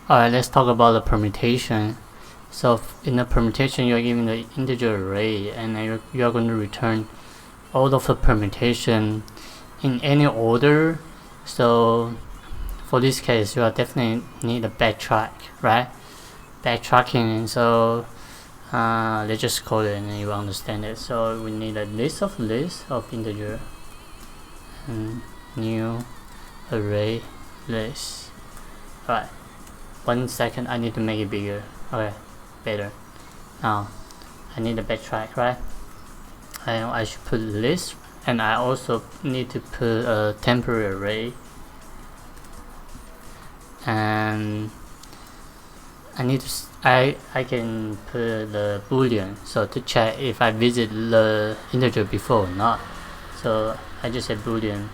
Alright, let's talk about the permutation. So in the permutation, you're given the integer array, and you're going to return all of the permutation in any order. So for this case, you will definitely need a backtrack, right? Backtracking. So let's just code it and you will understand it. So we need a list of integer and new array list. Alright, 1 second, I need to make it bigger. Okay, better. Now I need a backtrack, right? And I should put list, and I also need to put a temporary array, and I can put the boolean, so to check if I visit the integer before or not. So I just say boolean,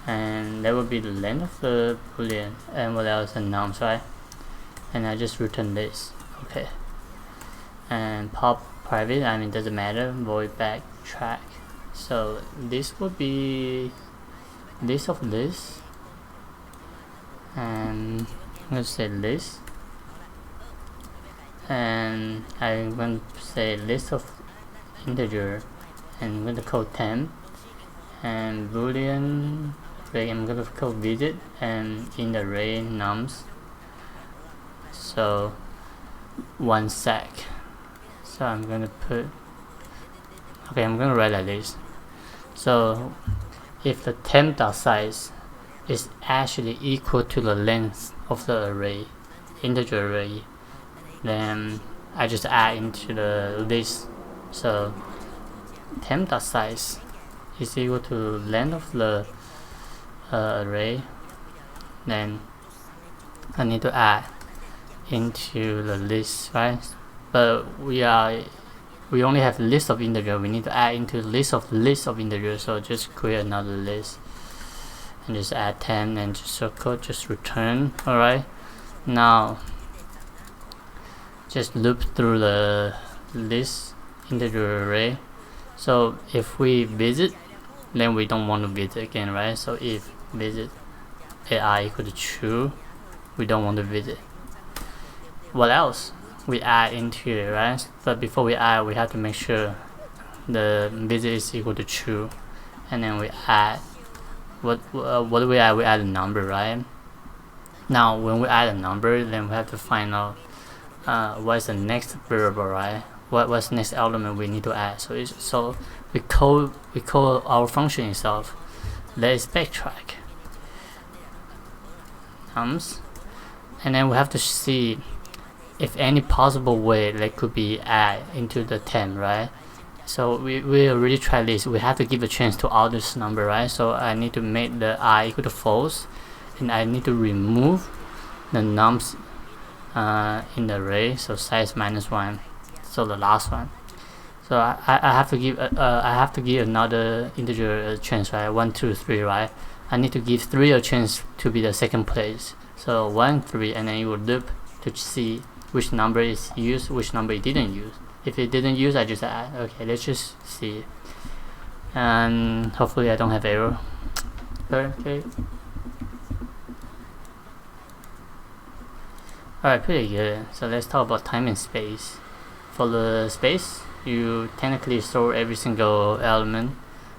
and that will be the length of the boolean, and what else, and nums, right? And I just return this. Okay, and pop private, I mean, doesn't matter, void backtrack. So this would be list of list, and let's say list, and I'm going to say list of integer, and I'm going to code temp, and boolean array, I'm going to code visit, and in the array nums. So 1 sec. So I'm going to put, okay, I'm going to write like this. So if the temp.size is actually equal to the length of the array, integer array, then I just add into the list. So temp.size is equal to length of the array, then I need to add into the list, right? But we only have list of integer. We need to add into list of integer. So just create another list and just add 10 and just circle, just return. Alright, now just loop through the list integer array. So if we visit, then we don't want to visit again, right? So if visit AI equal to true, we don't want to visit. What else? We add into it, right? But before we add, we have to make sure the visit is equal to true, and then we add what do we add? We add a number, right? Now when we add a number, then we have to find out what's the next variable, right? What's the next element we need to add. So we call our function itself. Let's backtrack nums, and then we have to see if any possible way that could be add into the temp, right? So we already tried this. We have to give a chance to all this number, right? So I need to make the I equal to false, and I need to remove the nums in the array, so size -1, so the last one. So I have to give another integer a chance, right? 1, 2, 3, right? I need to give 3 a chance to be the second place. So 1, 3, and then you will loop to see which number is used, which number it didn't use. If it didn't use, I just add. Okay, let's just see, and hopefully I don't have error. Okay. Alright, pretty good. So let's talk about time and space. For the space, you technically store every single element.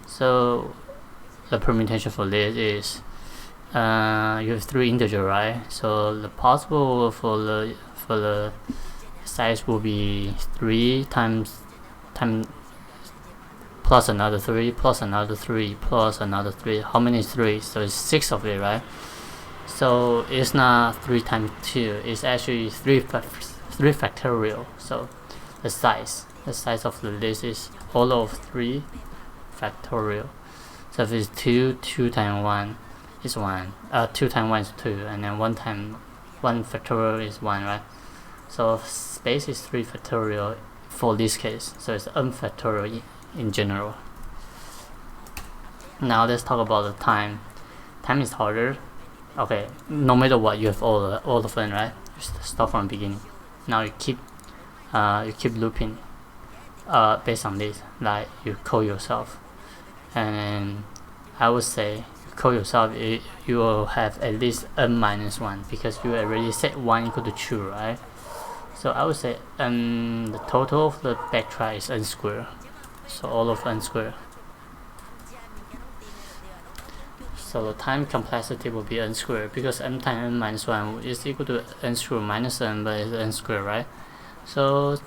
So the permutation for this is you have 3 integer, right? So the possible for the size will be 3 times plus another 3 plus another 3 plus another 3. How many is 3? So it's 6 of it, right? So it's not 3 times 2. It's actually 3 factorial. So the size of the list is all of 3 factorial. So if it's 2 times 1 is 1. 2 times 1 is 2, and then 1 times 1 factorial is 1, right? So space is 3 factorial for this case. So it's n factorial in general. Now let's talk about the time. Time is harder. Okay, no matter what, you have all of them, right? Just start from the beginning. Now you keep looping based on this, like you call yourself, and I would say you code yourself, you will have at least n minus 1 because you already set 1 equal to true, right? So I would say the total of the backtrack is n squared, so all of n squared. So the time complexity will be n squared because m times n minus 1 is equal to n squared minus n, but it's n squared, right? So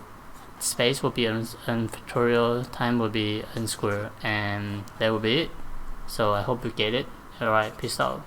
space will be n factorial, time will be n squared, and that will be it. So I hope you get it. Alright, peace out.